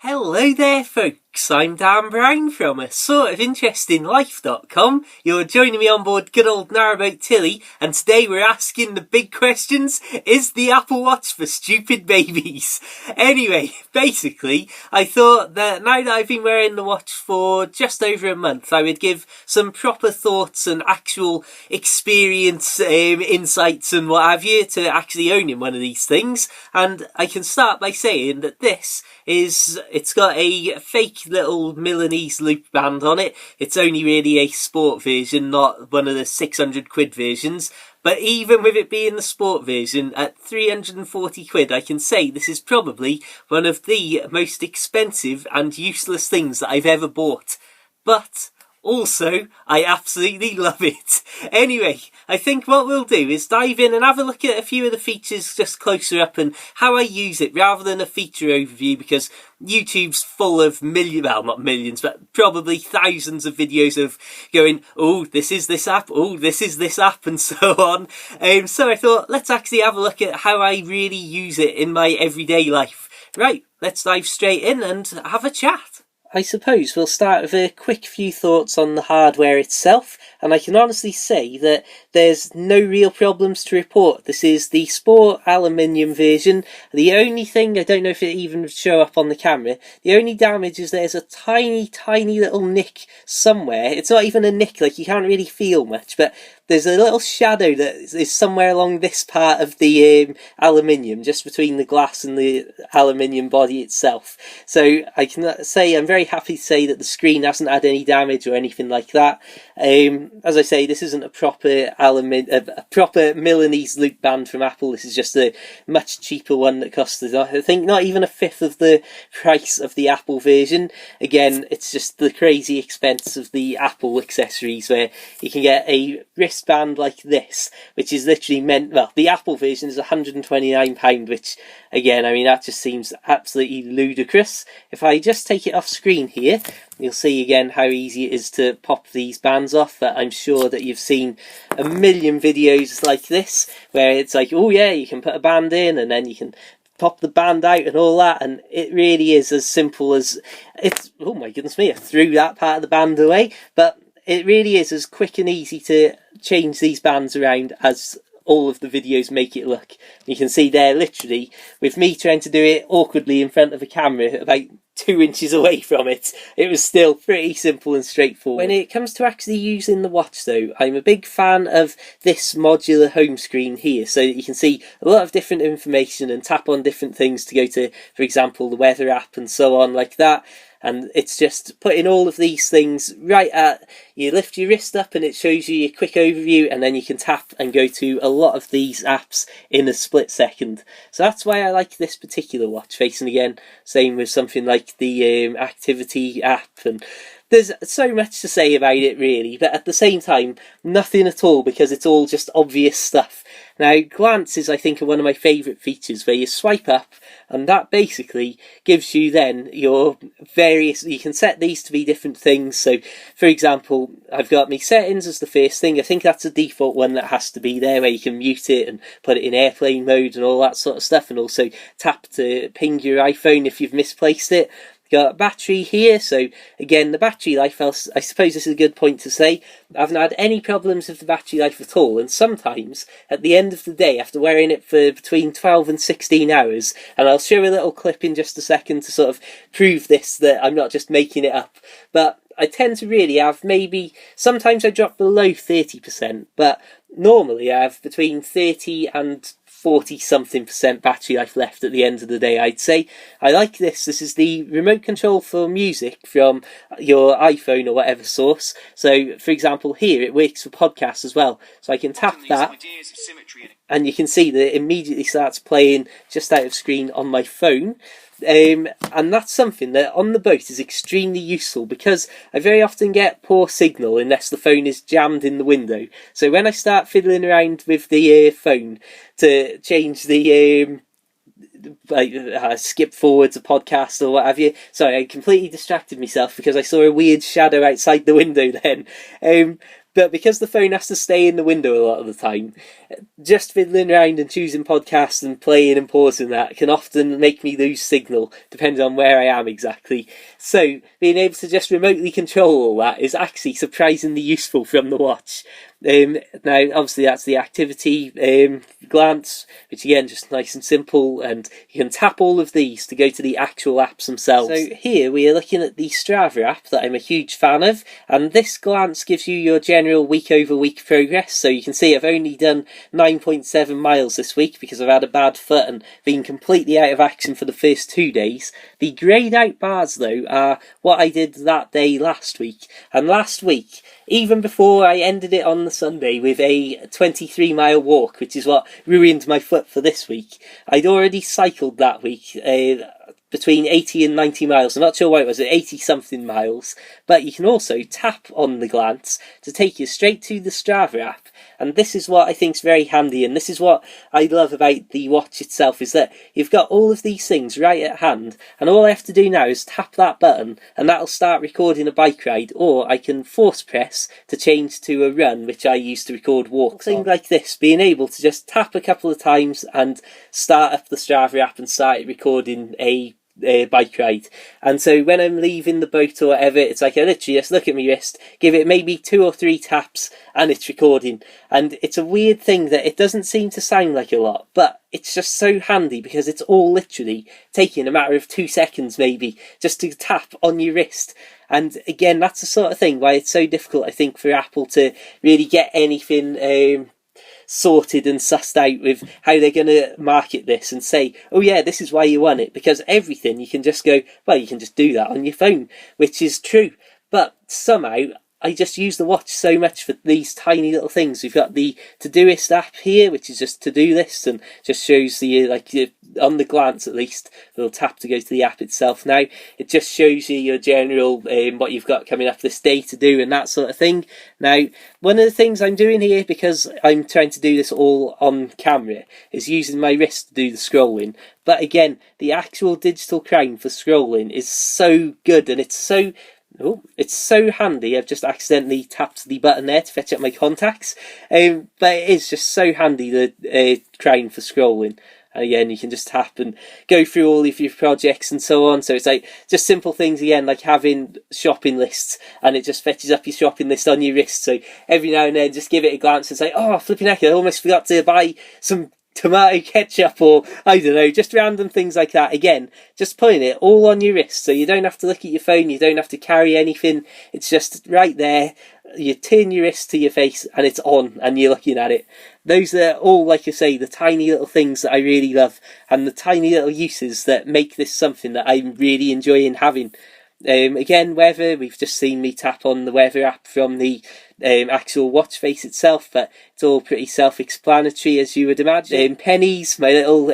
Hello there folks, I'm Dan Brown from a sort of interesting life.com. You're joining me on board good old Narrowboat Tilly, and today we're asking the big questions: is the Apple Watch for stupid babies? Anyway, basically, I thought that now that I've been wearing the watch for just over a month, I would give some proper thoughts and actual experience, insights and what have you to actually owning one of these things. And I can start by saying that it's got a fake little Milanese loop band on it. It's only really a sport version, not one of the 600 quid versions. But even with it being the sport version at 340 quid, I can say this is probably one of the most expensive and useless things that I've ever bought. But also, I absolutely love it. Anyway, I think what we'll do is dive in and have a look at a few of the features just closer up and how I use it rather than a feature overview, because YouTube's full of not millions, but probably thousands of videos of going, oh, this is this app, oh, this is this app, and so on. So I thought, let's actually have a look at how I really use it in my everyday life. Right, let's dive straight in and have a chat. I suppose we'll start with a quick few thoughts on the hardware itself, and I can honestly say that there's no real problems to report. This is the Sport aluminium version. The only thing, I don't know if it even show up on the camera, the only damage is there's a tiny little nick somewhere. It's not even a nick, like you can't really feel much, but there's a little shadow that is somewhere along this part of the aluminium, just between the glass and the aluminium body itself. So I can say I'm very happy to say that the screen hasn't had any damage or anything like that. As I say, this isn't a proper Milanese loop band from Apple. This is just a much cheaper one that costs, I think, not even a fifth of the price of the Apple version. Again, it's just the crazy expense of the Apple accessories, where you can get a wristband like this, which is literally the Apple version is £129, which, again, I mean, that just seems absolutely ludicrous. If I just take it off screen here, you'll see again how easy it is to pop these bands off. But I'm sure that you've seen a million videos like this, where it's like, oh yeah, you can put a band in and then you can pop the band out and all that, and it really is as simple as it's, oh my goodness me, I threw that part of the band away, but it really is as quick and easy to change these bands around as all of the videos make it look. You can see there, literally, with me trying to do it awkwardly in front of a camera about 2 inches away from it, it was still pretty simple and straightforward. When it comes to actually using the watch though, I'm a big fan of this modular home screen here, so that you can see a lot of different information and tap on different things to go to, for example, the weather app and so on like that. And it's just putting all of these things right at, you lift your wrist up and it shows you a quick overview, and then you can tap and go to a lot of these apps in a split second. So that's why I like this particular watch. Facing again, same with something like the activity app, and there's so much to say about it really, but at the same time, nothing at all, because it's all just obvious stuff. Now, glance is, I think, one of my favourite features, where you swipe up and that basically gives you then your various, you can set these to be different things. So, for example, I've got my settings as the first thing. I think that's a default one that has to be there, where you can mute it and put it in airplane mode and all that sort of stuff, and also tap to ping your iPhone if you've misplaced it. Got battery here, so again, the battery life, I suppose this is a good point to say, I haven't had any problems with the battery life at all, and sometimes at the end of the day, after wearing it for between 12 and 16 hours, and I'll show a little clip in just a second to sort of prove this, that I'm not just making it up, but I tend to really have sometimes I drop below 30%, but normally I have between 30 and 40-something% battery life left at the end of the day, I'd say. I like this. This is the remote control for music from your iPhone or whatever source. So, for example, here it works for podcasts as well. So I can tap that, and you can see that it immediately starts playing just out of screen on my phone. And that's something that on the boat is extremely useful, because I very often get poor signal unless the phone is jammed in the window. So when I start fiddling around with the phone to change the skip forward to podcast or what have you. Sorry, I completely distracted myself because I saw a weird shadow outside the window then. But because the phone has to stay in the window a lot of the time, just fiddling around and choosing podcasts and playing and pausing that can often make me lose signal, depending on where I am exactly. So being able to just remotely control all that is actually surprisingly useful from the watch. Now, obviously, that's the activity glance, which again, just nice and simple, and you can tap all of these to go to the actual apps themselves. So here we are looking at the Strava app that I'm a huge fan of, and this glance gives you your general week-over-week progress. So you can see I've only done 9.7 miles this week because I've had a bad foot and been completely out of action for the first 2 days. The greyed out bars, though, are what I did that day last week, and last week, even before I ended it on the Sunday with a 23-mile walk, which is what ruined my foot for this week, I'd already cycled that week between 80 and 90 miles. I'm not sure why it was, 80 something miles. But you can also tap on the glance to take you straight to the Strava app. And this is what I think is very handy, and this is what I love about the watch itself, is that you've got all of these things right at hand, and all I have to do now is tap that button and that'll start recording a bike ride, or I can force press to change to a run, which I use to record walks. Things like this, being able to just tap a couple of times and start up the Strava app and start recording a bike ride. And so when I'm leaving the boat or whatever, it's like I literally just look at my wrist, give it maybe 2 or 3 taps, and it's recording. And it's a weird thing that it doesn't seem to sound like a lot, but it's just so handy because it's all literally taking a matter of 2 seconds maybe just to tap on your wrist. And again, that's the sort of thing why it's so difficult, I think, for Apple to really get anything sorted and sussed out with how they're going to market this and say, oh yeah, this is why you want it, because everything you can just go, well, you can just do that on your phone, which is true. But somehow I just use the watch so much for these tiny little things. We've got the Todoist app here, which is just to-do lists and just shows the, on the glance at least, little tap to go to the app itself. Now, it just shows you your general, what you've got coming up this day to do and that sort of thing. Now, one of the things I'm doing here, because I'm trying to do this all on camera, is using my wrist to do the scrolling. But again, the actual digital crown for scrolling is so good, and it's so handy. I've just accidentally tapped the button there to fetch up my contacts. But it is just so handy, the crown for scrolling. Again, you can just tap and go through all of your projects and so on. So it's like just simple things again, like having shopping lists, and it just fetches up your shopping list on your wrist. So every now and then, just give it a glance and say, oh, flipping heck, I almost forgot to buy some tomato ketchup, or I don't know, just random things like that. Again, just putting it all on your wrist, so you don't have to look at your phone, you don't have to carry anything. It's just right there. You turn your wrist to your face and it's on and you're looking at it. Those are all, like I say, the tiny little things that I really love, and the tiny little uses that make this something that I'm really enjoying having. Again, weather, we've just seen me tap on the weather app from the actual watch face itself, but it's all pretty self-explanatory, as you would imagine. Pennies, my little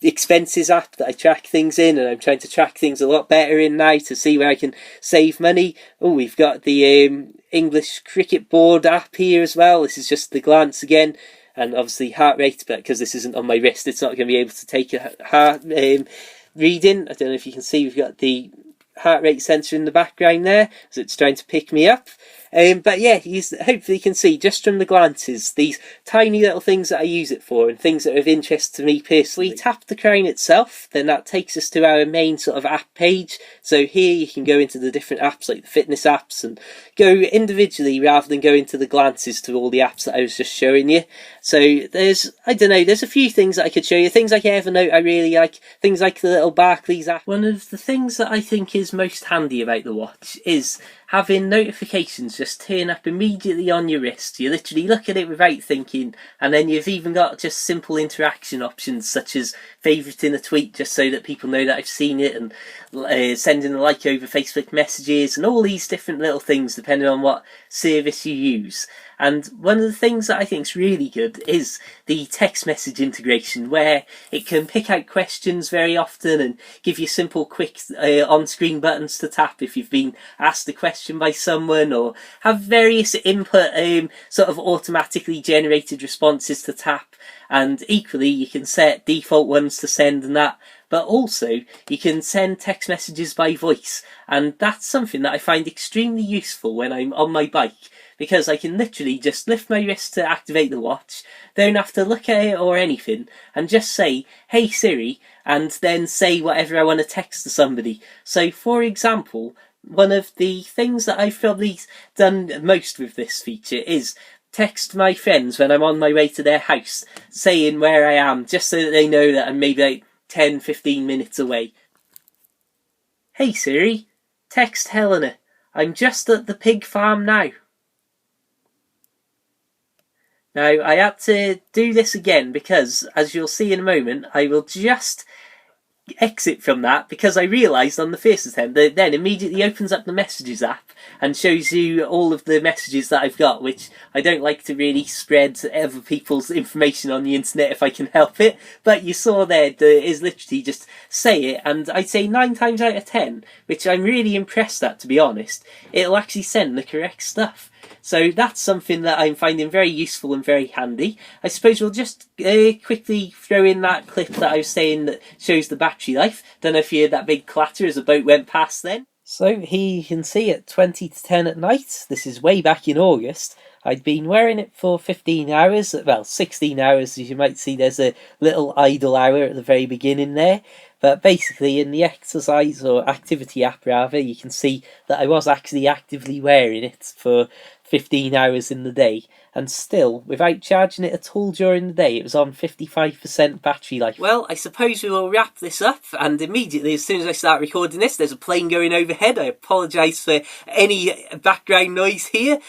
expenses app that I track things in, and I'm trying to track things a lot better in now to see where I can save money. Oh, we've got the English cricket board app here as well. This is just the glance again, and obviously heart rate, but because this isn't on my wrist, it's not going to be able to take a heart reading. I don't know if you can see, we've got the heart rate sensor in the background there, so it's trying to pick me up. But yeah, hopefully you can see just from the glances these tiny little things that I use it for, and things that are of interest to me personally. We tap the crown itself, then that takes us to our main sort of app page. So here you can go into the different apps, like the fitness apps, and go individually rather than go into the glances to all the apps that I was just showing you. So there's a few things that I could show you. Things like Evernote I really like, things like the little Barclays app. One of the things that I think is most handy about the watch is having notifications just turn up immediately on your wrist. You literally look at it without thinking, and then you've even got just simple interaction options such as favouriting a tweet just so that people know that I've seen it, and sending a like over Facebook messages, and all these different little things depending on what service you use. And one of the things that I think is really good is the text message integration, where it can pick out questions very often and give you simple, quick on-screen buttons to tap if you've been asked a question by someone, or have various input sort of automatically generated responses to tap. And equally, you can set default ones to send and that. But also, you can send text messages by voice. And that's something that I find extremely useful when I'm on my bike, because I can literally just lift my wrist to activate the watch, don't have to look at it or anything, and just say, "Hey Siri," and then say whatever I want to text to somebody. So, for example, one of the things that I've probably done most with this feature is text my friends when I'm on my way to their house, saying where I am, just so that they know that I'm maybe like 10-15 minutes away. "Hey Siri, text Helena. I'm just at the pig farm now." Now, I had to do this again because, as you'll see in a moment, I will just exit from that because I realised on the first attempt that it then immediately opens up the Messages app and shows you all of the messages that I've got, which I don't like to really spread other people's information on the internet if I can help it. But you saw there that it is literally just say it, and I'd say 9 times out of 10, which I'm really impressed at, to be honest, it'll actually send the correct stuff. So that's something that I'm finding very useful and very handy. I suppose we'll just quickly throw in that clip that I was saying that shows the battery life. Don't know if you heard that big clatter as a boat went past then. So here you can see at 20 to 10 at night, this is way back in August, I'd been wearing it for 15 hours, well 16 hours as you might see, there's a little idle hour at the very beginning there. But basically in the exercise or activity app rather, you can see that I was actually actively wearing it for 15 hours in the day, and still, without charging it at all during the day, it was on 55% battery life. Well, I suppose we will wrap this up, and immediately as soon as I start recording this, there's a plane going overhead. I apologise for any background noise here.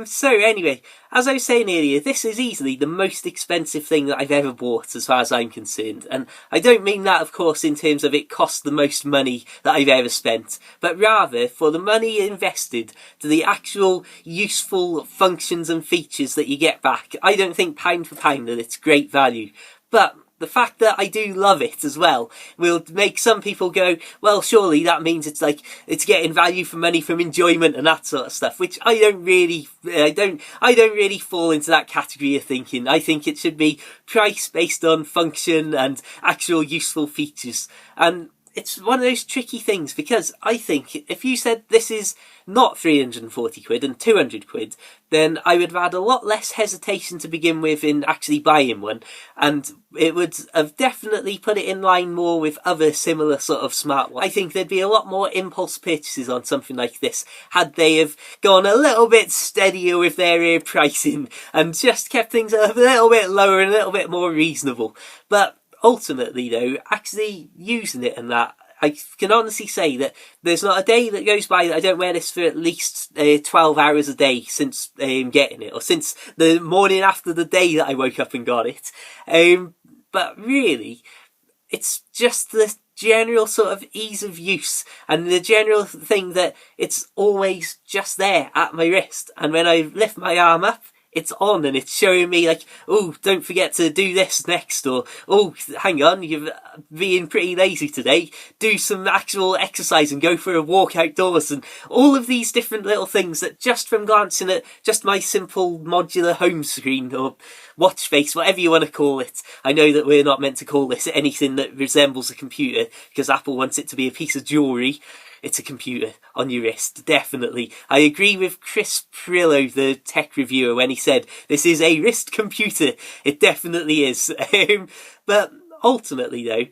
So anyway, as I was saying earlier, this is easily the most expensive thing that I've ever bought as far as I'm concerned, and I don't mean that of course in terms of it costs the most money that I've ever spent, but rather for the money invested to the actual useful functions and features that you get back. I don't think pound for pound that it's great value, but the fact that I do love it as well will make some people go, well, surely that means it's getting value for money from enjoyment and that sort of stuff, which I don't really fall into that category of thinking. I think it should be price based on function and actual useful features. And it's one of those tricky things, because I think if you said this is not 340 quid and 200 quid, then I would have had a lot less hesitation to begin with in actually buying one, and it would have definitely put it in line more with other similar sort of smart ones. I think there'd be a lot more impulse purchases on something like this had they have gone a little bit steadier with their pricing and just kept things a little bit lower and a little bit more reasonable. But ultimately though, actually using it and that, I can honestly say that there's not a day that goes by that I don't wear this for at least 12 hours a day since getting it, or since the morning after the day that I woke up and got it. But really, it's just the general sort of ease of use and the general thing that it's always just there at my wrist, and when I lift my arm up, it's on and it's showing me like, oh, don't forget to do this next, or oh, hang on, you're being pretty lazy today, do some actual exercise and go for a walk outdoors, and all of these different little things that just from glancing at just my simple modular home screen or watch face, whatever you want to call it. I know that we're not meant to call this anything that resembles a computer because Apple wants it to be a piece of jewellery. It's a computer on your wrist, definitely. I agree with Chris Pirillo, the tech reviewer, when he said, this is a wrist computer. It definitely is. But ultimately, though,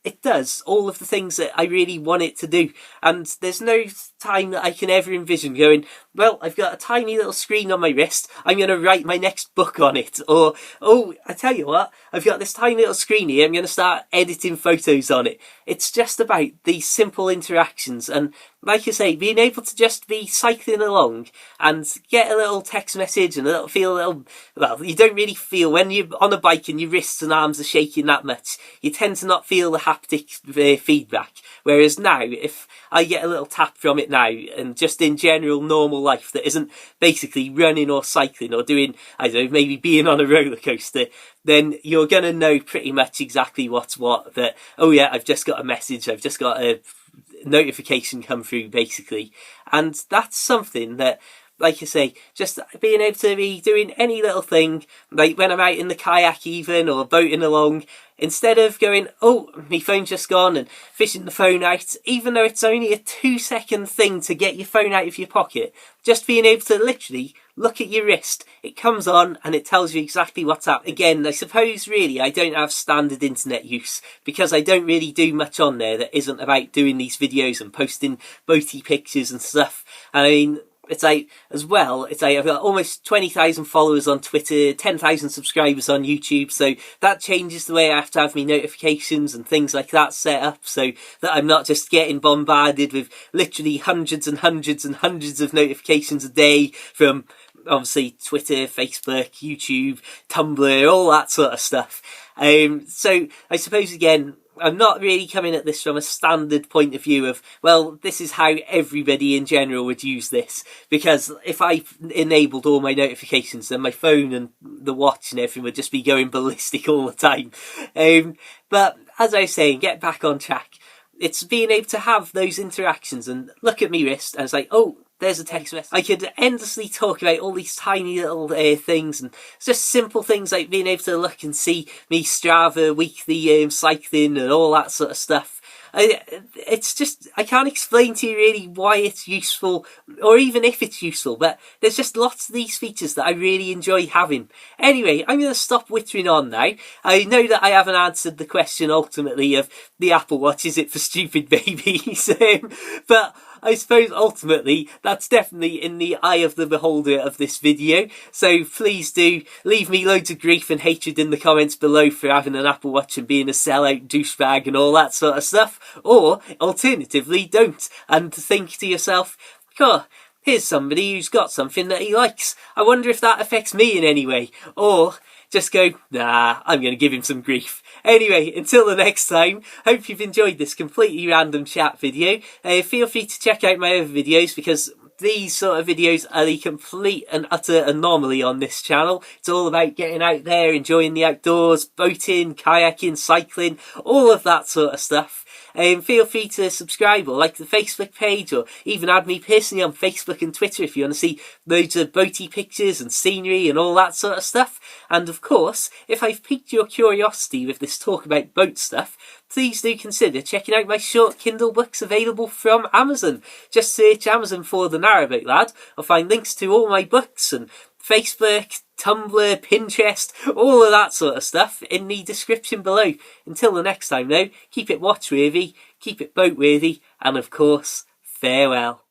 it does all of the things that I really want it to do. And there's no time that I can ever envision going, well, I've got a tiny little screen on my wrist, I'm going to write my next book on it. Or, oh, I tell you what, I've got this tiny little screen here, I'm going to start editing photos on it. It's just about these simple interactions. And like I say, being able to just be cycling along and get a little text message and feel a little, well, you don't really feel when you're on a bike and your wrists and arms are shaking that much. You tend to not feel the haptic feedback. Whereas now, if I get a little tap from it now, and just in general normal life that isn't basically running or cycling or doing, I don't know, maybe being on a roller coaster, then you're going to know pretty much exactly what's what. That, oh yeah, I've just got a message, I've just got a notification come through basically. And that's something that like I say, just being able to be doing any little thing, like when I'm out in the kayak even, or boating along, instead of going, oh, my phone's just gone, and fishing the phone out, even though it's only a 2-second thing to get your phone out of your pocket, just being able to literally look at your wrist, it comes on and it tells you exactly what's happening. Again, I suppose really I don't have standard internet use, because I don't really do much on there that isn't about doing these videos and posting boaty pictures and stuff. I mean, it's like, as well, it's like I've got almost 20,000 followers on Twitter, 10,000 subscribers on YouTube, so that changes the way I have to have my notifications and things like that set up, so that I'm not just getting bombarded with literally hundreds and hundreds and hundreds of notifications a day from, obviously, Twitter, Facebook, YouTube, Tumblr, all that sort of stuff. So I suppose, again, I'm not really coming at this from a standard point of view of, well, this is how everybody in general would use this. Because if I enabled all my notifications, then my phone and the watch and everything would just be going ballistic all the time. But as I was saying, get back on track. It's being able to have those interactions and look at my wrist and it's like, oh, there's a text message. I could endlessly talk about all these tiny little things, and it's just simple things like being able to look and see me Strava weekly cycling and all that sort of stuff. It's just, I can't explain to you really why it's useful, or even if it's useful, but there's just lots of these features that I really enjoy having. Anyway, I'm going to stop whittering on now. I know that I haven't answered the question ultimately of the Apple Watch, is it for stupid babies? But I suppose ultimately that's definitely in the eye of the beholder of this video, so please do leave me loads of grief and hatred in the comments below for having an Apple Watch and being a sellout douchebag and all that sort of stuff, or alternatively don't, and think to yourself, God, here's somebody who's got something that he likes, I wonder if that affects me in any way, or just go, nah, I'm going to give him some grief. Anyway, until the next time, hope you've enjoyed this completely random chat video. Feel free to check out my other videos, because these sort of videos are the complete and utter anomaly on this channel. It's all about getting out there, enjoying the outdoors, boating, kayaking, cycling, all of that sort of stuff. Feel free to subscribe or like the Facebook page, or even add me personally on Facebook and Twitter if you want to see loads of boaty pictures and scenery and all that sort of stuff. And of course, if I've piqued your curiosity with this talk about boat stuff, please do consider checking out my short Kindle books available from Amazon. Just search Amazon for The Narrowboat Lad. I'll find links to all my books and Facebook, Tumblr, Pinterest, all of that sort of stuff in the description below. Until the next time though, keep it watch-worthy, keep it boat-worthy, and of course, farewell.